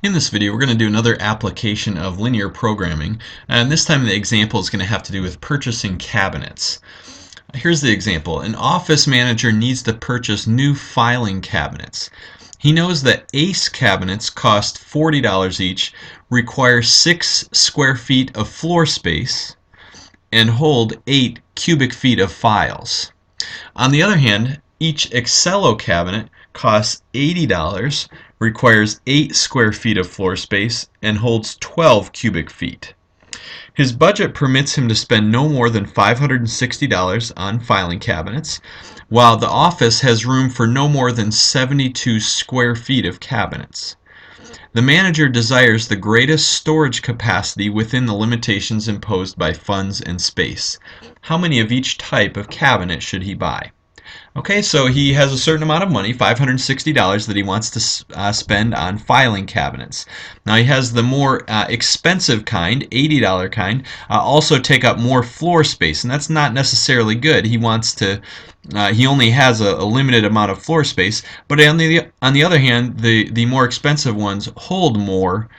In this video, we're going to do another application of linear programming, and this time the example is going to have to do with purchasing cabinets. Here's the example. An office manager needs to purchase new filing cabinets. He knows that ACE cabinets cost $40 each, require 6 square feet of floor space, and hold 8 cubic feet of files. On the other hand, each Excello cabinet costs $80, requires 8 square feet of floor space, and holds 12 cubic feet. His budget permits him to spend no more than $560 on filing cabinets, while the office has room for no more than 72 square feet of cabinets. The manager desires the greatest storage capacity within the limitations imposed by funds and space. How many of each type of cabinet should he buy? Okay, so he has a certain amount of money, $560, that he wants to spend on filing cabinets. Now he has the more expensive kind, $80 kind, also take up more floor space, and that's not necessarily good. He wants to, he only has a limited amount of floor space, but on the other hand, the more expensive ones hold more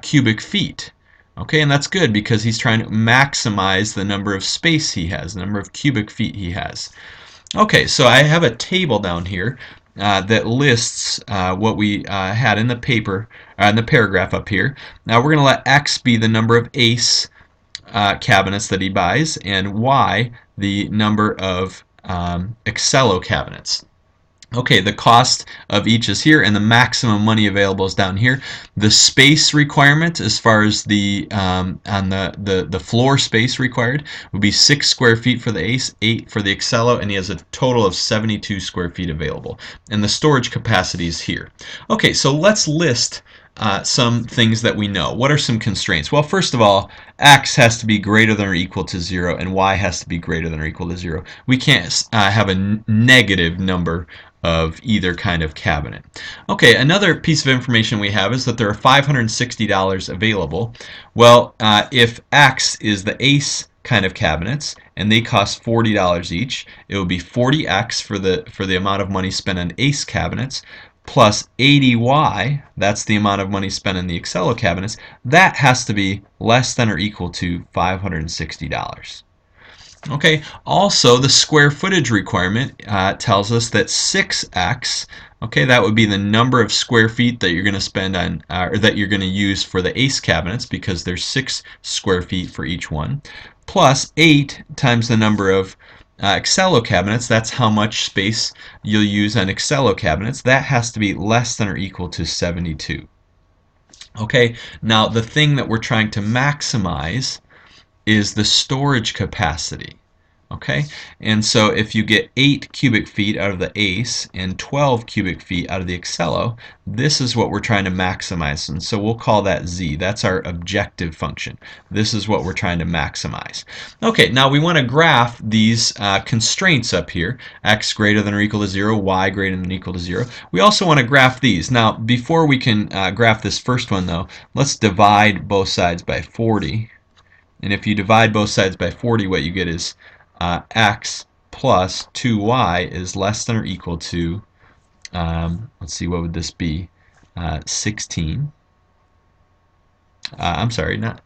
cubic feet. Okay, and that's good because he's trying to maximize the number of space he has, the number of cubic feet he has. Okay, so I have a table down here that lists what we had in the paper, in the paragraph up here. Now we're going to let X be the number of ACE cabinets that he buys, and Y the number of Excello cabinets. Okay, the cost of each is here, and the maximum money available is down here. The space requirement, as far as the on the floor space required, would be 6 square feet for the ACE, 8 for the Excello, and he has a total of 72 square feet available. And the storage capacity is here. Okay, so let's list some things that we know. What are some constraints? Well, first of all, X has to be greater than or equal to 0, and Y has to be greater than or equal to 0. We can't have a negative number of either kind of cabinet. Okay, another piece of information we have is that there are $560 available. Well, if X is the ACE kind of cabinets and they cost $40 each, it would be 40X for the amount of money spent on ACE cabinets plus 80Y, that's the amount of money spent on the Excello cabinets. That has to be less than or equal to $560. Okay, also the square footage requirement tells us that 6x, okay, that would be the number of square feet that you're going to spend on, or that you're going to use for the ACE cabinets, because there's 6 square feet for each one, plus 8 times the number of Excello cabinets. That's how much space you'll use on Excello cabinets. That has to be less than or equal to 72. Okay, now the thing that we're trying to maximize is the storage capacity. Okay, and so if you get 8 cubic feet out of the ACE and 12 cubic feet out of the Excello, this is what we're trying to maximize, and so we'll call that Z. That's our objective function. This is what we're trying to maximize. Okay, now we want to graph these constraints up here, X greater than or equal to 0, Y greater than or equal to 0. We also want to graph these. Now, before we can graph this first one, though, let's divide both sides by 40. And if you divide both sides by 40, what you get is X plus 2Y is less than or equal to, let's see, what would this be? 16. I'm sorry, not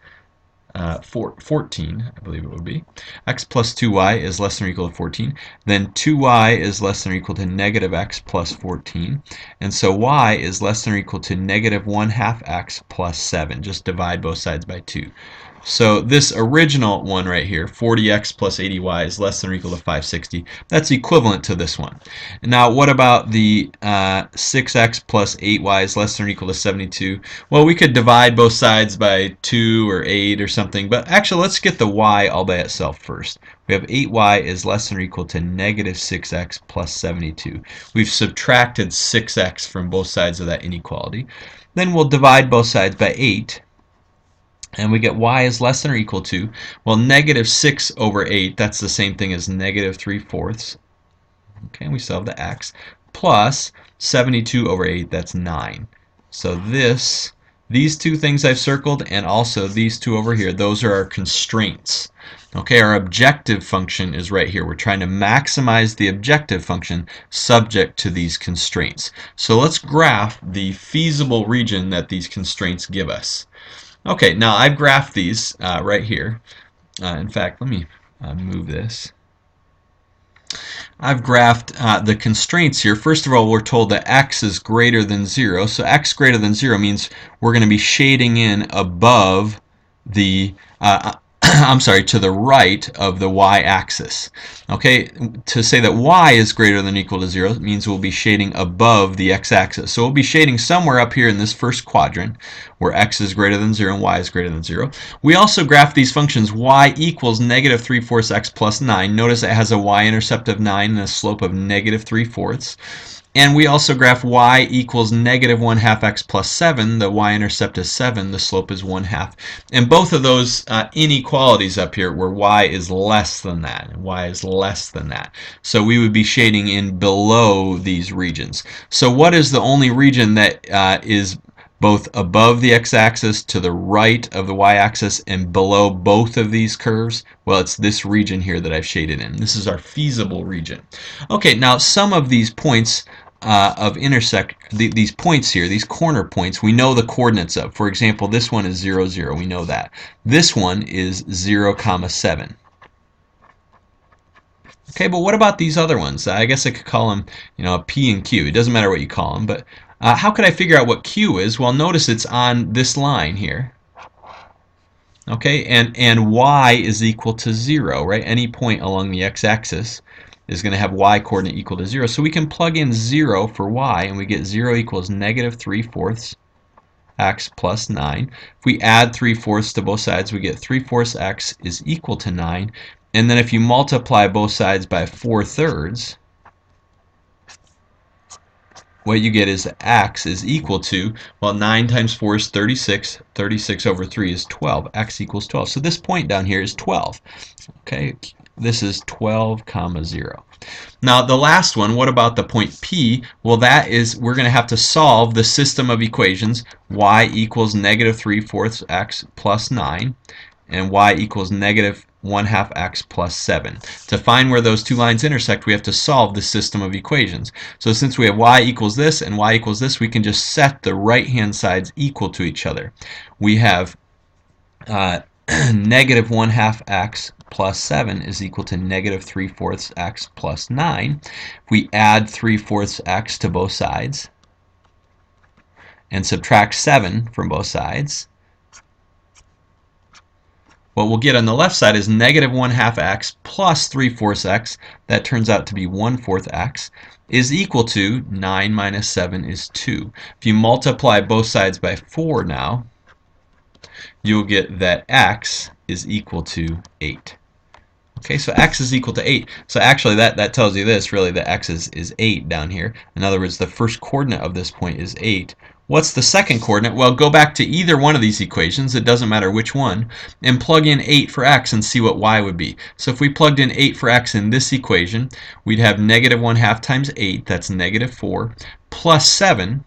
14, I believe it would be. X plus 2Y is less than or equal to 14. Then 2Y is less than or equal to negative X plus 14. And so Y is less than or equal to negative 1/2 X plus 7. Just divide both sides by 2. So this original one right here, 40x plus 80y, is less than or equal to 560. That's equivalent to this one. Now, what about the 6x plus 8y is less than or equal to 72? Well, we could divide both sides by 2 or 8 or something, but actually let's get the y all by itself first. We have 8y is less than or equal to negative 6x plus 72. We've subtracted 6x from both sides of that inequality. Then we'll divide both sides by 8. And we get y is less than or equal to, well, negative 6 over 8, that's the same thing as negative 3/4. Okay, and we still have the x, plus 72 over 8, that's 9. So this These two things I've circled, and also these two over here, those are our constraints. Okay, our objective function is right here. We're trying to maximize the objective function subject to these constraints. So let's graph the feasible region that these constraints give us. Okay, now I've graphed these right here. In fact, let me move this. I've graphed the constraints here. First of all, we're told that x is greater than 0. So x greater than 0 means we're going to be shading in above the I'm sorry, to the right of the y-axis. Okay, to say that y is greater than or equal to 0 means we'll be shading above the x-axis. So we'll be shading somewhere up here in this first quadrant where x is greater than 0 and y is greater than 0. We also graph these functions y equals negative 3/4 x plus 9. Notice it has a y-intercept of 9 and a slope of negative 3/4. And we also graph y equals negative 1/2 x plus 7. The y-intercept is 7. The slope is 1/2. And both of those inequalities up here where y is less than that. And y is less than that. So we would be shading in below these regions. So what is the only region that is both above the x-axis, to the right of the y-axis, and below both of these curves? Well, it's this region here that I've shaded in. This is our feasible region. Okay, now some of these points these points here, these corner points, we know the coordinates of. For example, this one is 0, 0. We know that. This one is 0, 7. Okay, but what about these other ones? I guess I could call them, P and Q. It doesn't matter what you call them, but how could I figure out what Q is? Well, notice it's on this line here. Okay, and y is equal to 0, right? Any point along the x-axis is going to have y coordinate equal to 0. So we can plug in 0 for y, and we get 0 equals negative 3/4 x plus 9. If we add 3/4 to both sides, we get 3/4 x is equal to 9. And then if you multiply both sides by 4/3, what you get is x is equal to, well, 9 times 4 is 36. 36 over 3 is 12. X equals 12. So this point down here is 12. Okay, this is 12, 0. Now the last one, what about the point P? Well, that is, we're going to have to solve the system of equations y equals negative 3/4 x plus 9 and y equals negative 1/2 x plus 7. To find where those two lines intersect, we have to solve the system of equations. So since we have y equals this and y equals this, we can just set the right-hand sides equal to each other. We have negative 1/2 x plus 7 is equal to negative 3/4 x plus 9. If we add 3/4 x to both sides and subtract 7 from both sides, what we'll get on the left side is negative 1/2 x plus 3/4 x, that turns out to be 1/4 x, is equal to 9 minus 7 is 2. If you multiply both sides by 4 now, you'll get that x is equal to 8. Okay, so x is equal to 8. So actually that tells you this, really, that x is 8 down here. In other words, the first coordinate of this point is 8. What's the second coordinate? Well, go back to either one of these equations, it doesn't matter which one, and plug in 8 for x and see what y would be. So if we plugged in 8 for x in this equation, we'd have negative 1/2 times 8, that's negative 4, plus 7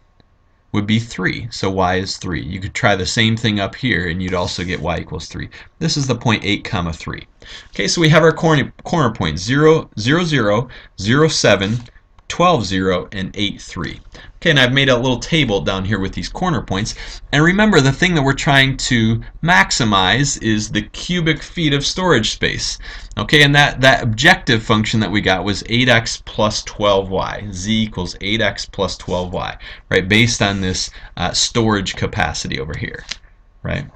would be 3. So y is 3. You could try the same thing up here and you'd also get y equals 3. This is the point 8, 3. Okay, so we have our corner points 0, 0, 0, 0, 7, 12, 0, and 8, 3. Okay, and I've made a little table down here with these corner points. And remember, the thing that we're trying to maximize is the cubic feet of storage space. Okay, and that objective function that we got was 8x plus 12y. Z equals 8x plus 12y, right? Based on this storage capacity over here, right?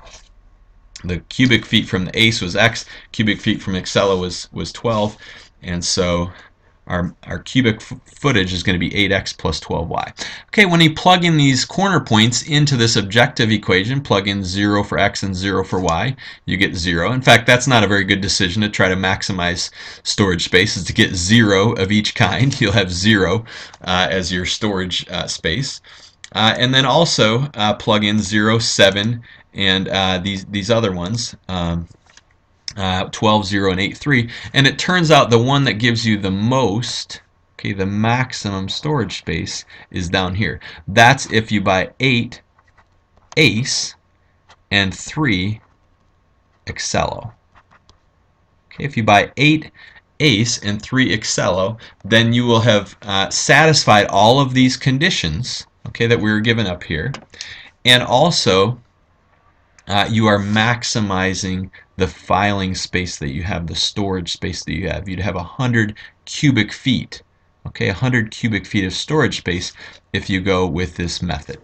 The cubic feet from the ACE was x, cubic feet from Excella was 12, and so our cubic footage is going to be 8x plus 12y. Okay, when you plug in these corner points into this objective equation, plug in 0 for x and 0 for y, you get 0. In fact, that's not a very good decision to try to maximize storage space, is to get 0 of each kind. You'll have 0 as your storage space. And then also plug in 0, 7, and these other ones. 12, 0, and 8, 3. And it turns out the one that gives you the most, okay, the maximum storage space is down here. That's if you buy 8 ACE and 3 Excello. Okay, if you buy 8 ACE and 3 Excello, then you will have satisfied all of these conditions, okay, that we were given up here, and also you are maximizing the filing space that you have, the storage space that you have. You'd have 100 cubic feet, okay, 100 cubic feet of storage space if you go with this method.